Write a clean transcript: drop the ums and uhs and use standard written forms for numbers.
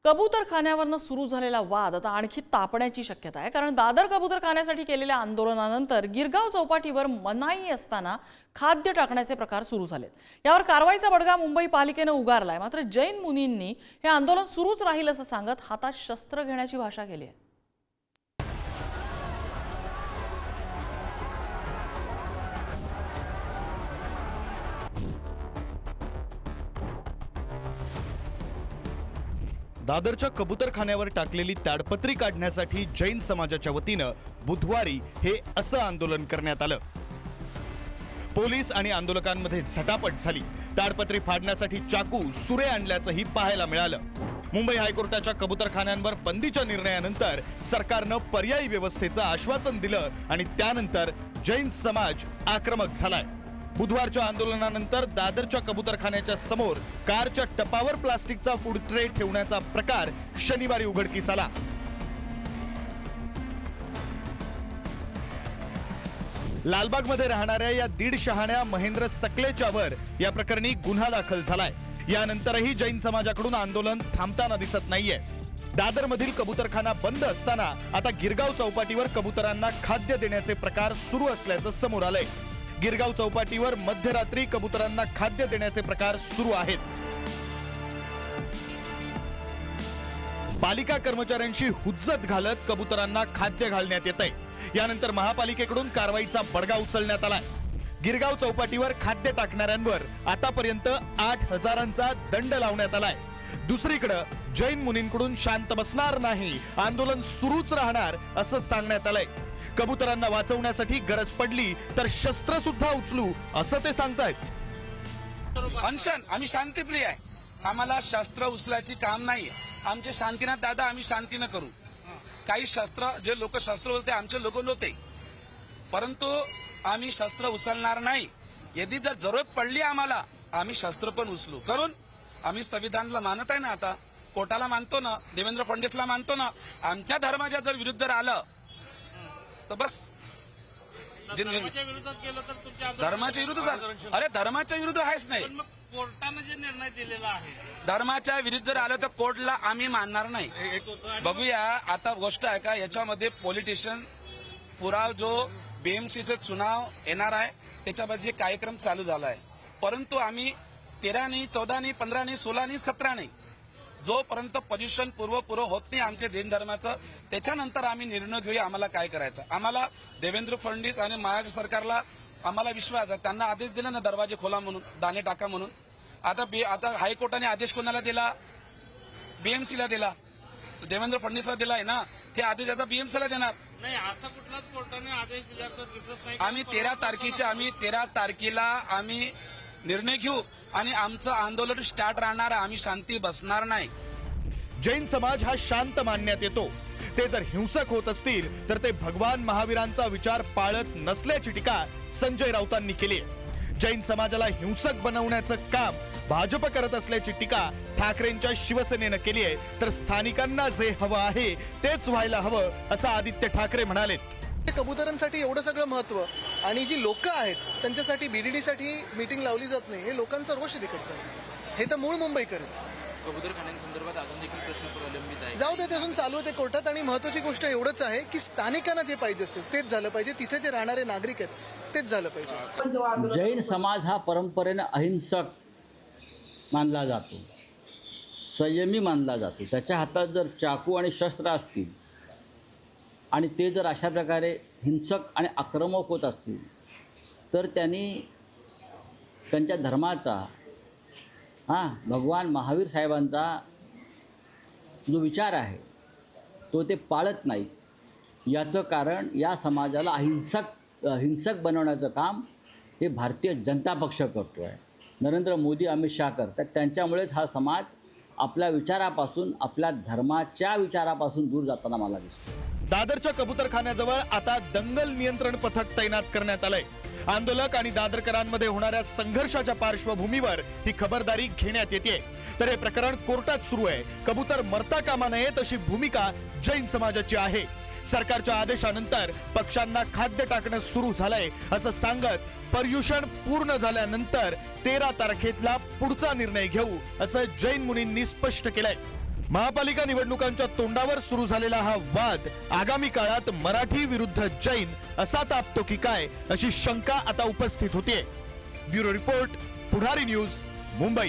कबूतरखान्यावरनं सुरू झालेला वाद आता आणखी तापण्याची शक्यता आहे, कारण दादर कबूतरखान्यासाठी केलेल्या आंदोलनानंतर गिरगाव चौपाटीवर मनाई असताना खाद्य टाकण्याचे प्रकार सुरू झालेत। यावर कारवाईचा बडगा मुंबई पालिकेनं उगारलाय। मात्र जैन मुनींनी हे आंदोलन सुरूच राहील असं सांगत हातात शस्त्र घेण्याची भाषा केली आहे। दादरच्या कबूतरखान्यावर टाकलेली ताडपत्री काढण्यासाठी जैन समाजाच्या वतीनं बुधवारी हे असं आंदोलन करण्यात आलं। पोलीस आणि आंदोलकांमध्ये झटापट झाली। ताडपत्री फाडण्यासाठी चाकू, सुरे आणल्याचंही पाहायला मिळालं। मुंबई हायकोर्टाच्या कबूतरखान्यांवर बंदीच्या निर्णयानंतर सरकारनं पर्यायी व्यवस्थेचं आश्वासन दिलं आणि त्यानंतर जैन समाज आक्रमक झालाय। बुधवारच्या आंदोलनानंतर दादरच्या कबूतरखान्याच्या समोर कारच्या टपावर प्लास्टिकचा फूड ट्रे ठेवण्याचा प्रकार शनिवारी उघडकीस आला। लालबागमध्ये राहणाऱ्या या 1.5 शहाण्या महेंद्र सकलेच्यावर या प्रकरणी गुन्हा दाखल झालाय। यानंतरही जैन समाजाकडून आंदोलन थांबताना दिसत नाहीये। दादरमधील कबूतरखाना बंद असताना आता गिरगाव चौपाटीवर कबुतरांना खाद्य देण्याचे प्रकार सुरू असल्याचं समोर आलंय। गिरगाव चौपाटीवर मध्यरात्री कबुतरांना खाद्य देण्याचे प्रकार सुरू आहेत। पालिका कर्मचाऱ्यांशी हुज्जत घालत कबुतरांना खाद्य घालण्यात येतंय। यानंतर महापालिकेकडून कारवाईचा बडगा उचलण्यात आलाय। गिरगाव चौपाटीवर खाद्य टाकणाऱ्यांवर आतापर्यंत 8,000चा दंड लावण्यात आलाय। दुसरीकडे जैन मुनींकडून शांत बसणार नाही, आंदोलन सुरूच राहणार असं सांगण्यात आलंय। कबुतरांना वाचवण्यासाठी गरज पडली तर शस्त्र सुद्धा उचलू असं ते सांगतायत। अनशन आम्ही शांतीप्रिय आहे, आम्हाला शस्त्र उचलायची काम नाही। आमचे शांतीनाथ दादा आम्ही शांतीनं करू। काही शस्त्र जे लोक शस्त्र बोलते आमचे लोक नव्हते, परंतु आम्ही शस्त्र उचलणार नाही। यदि जर जरूरत पडली आम्हाला आम्ही शस्त्र पण उचलू करून आम्ही संविधानाला मानत आहे ना, आता कोर्टाला मानतो ना, देवेंद्र फडणवीसला मानतो ना। आमच्या धर्माच्या जर विरुद्ध आलं तर बस धर्माच्या विरोधात गेलं तर तुमच्या धर्माच्या विरुद्ध अरे धर्माच्या विरुद्ध आहेच नाही। मग कोर्टाने जे निर्णय दिलेला आहे धर्माच्या विरुद्ध जर आलं तर कोर्टला आम्ही मानणार नाही। बघूया आता गोष्ट आहे का, याच्यामध्ये पॉलिटिशियन पुरा जो बीएमसीचे चुनाव येणार आहे त्याच्यामध्ये कार्यक्रम चालू झाला आहे, परंतु आम्ही 13 नाही, 14 नाही, 15 नाही, 16 नाही, 17 नाही, जोपर्यंत पोझिशन पूर्व होत नाही आमच्या जैन धर्माचं, त्याच्यानंतर आम्ही निर्णय घेऊया आम्हाला काय करायचं। आम्हाला देवेंद्र फडणवीस आणि महाराष्ट्र सरकारला आम्हाला विश्वास आहे। त्यांना आदेश दिला ना दरवाजे खोला म्हणून, दाणे टाका म्हणून। आता हायकोर्टाने आदेश कोणाला दिला? बीएमसीला दिला, देवेंद्र फडणवीसला दिलाय ना। ते आदेश आता बीएमसीला देणार नाही। आता कुठलाच कोर्टाने आदेश दिला तर दिसत नाही। आम्ही 13 तारखेला आम्ही निर्णय घेऊ आणि आमचं आंदोलन स्टार्ट राहणार। आम्ही शांती बसणार नाही। जैन समाज हा शांत मानण्यात येतो, ते जर हिंसक होत असतील तर ते भगवान महावीरांचा विचार पाळत नसल्याची टीका संजय राऊतांनी केली आहे। जैन समाजाला हिंसक बनवण्याचं काम भाजप करत असल्याची टीका ठाकरेंच्या शिवसेनेनं केली आहे। तर स्थानिकांना जे हवं आहे तेच व्हायला हवं असं आदित्य ठाकरे म्हणाले। कबुतरांसाठी एवढं सगळं महत्व आणि जी लोक आहेत त्यांच्यासाठी बीडीडीसाठी मीटिंग लावली जात नाही, हे लोकांचा रोष तिकडचा। हे तर मूळ मुंबईकर आहेत। कबूतरखान्यांसंदर्भात अजून देखील प्रश्न प्रलंबित आहे। जाऊ दे, ते अजून चालू आहे ते कोर्टात। आणि महत्वाची गोष्ट एवढंच आहे की स्थानिकांना जे पाहिजे असेल तेच झालं पाहिजे, तिथे जे राहणारे नागरिक आहेत तेच झालं पाहिजे। जैन समाज हा परंपरेनं अहिंसक मानला जातो, संयमी मानला जातो। त्याच्या हातात जर चाकू आणि शस्त्र असतील आणि ते जर अशा प्रकारे हिंसक आणि आक्रमक होत असतील तर त्यांनी त्यांच्या धर्माचा भगवान महावीर साहेबांचा जो विचार आहे तो ते पाळत नाही। याचं कारण या समाजाला हिंसक बनवण्याचं काम हे भारतीय जनता पक्ष करतो आहे। नरेंद्र मोदी, अमित शाह करतात। त्यांच्यामुळेच हा समाज आपल्या विचारापासून, आपल्या धर्माच्या विचारापासून दूर जाताना मला दिसतो। दादरच्या कबूतरखान्याजवळ आता दंगल नियंत्रण पथक तैनात करण्यात आलंय। आंदोलक आणि दादरकरांमध्ये होणाऱ्या संघर्षाच्या पार्श्वभूमीवर ही खबरदारी घेण्यात येते। तर हे प्रकरण कोर्टात सुरू आहे। कबूतर मरता कामा नये तशी भूमिका जैन समाजाची आहे। सरकारच्या आदेशानंतर पक्ष्यांना खाद्य टाकणं सुरू झालंय असं सांगत पर्युषण पूर्ण झाल्यानंतर 13 तारखेतला पुढचा निर्णय घेऊ असं जैन मुनींनी स्पष्ट केलंय। महापालिका निवडणुकांच्या तोंडावर सुरू झालेला हा वाद आगामी काळात मराठी विरुद्ध जैन असा तापतो की काय अशी शंका आता उपस्थित होतीये. ब्युरो रिपोर्ट, पुढारी न्यूज, मुंबई.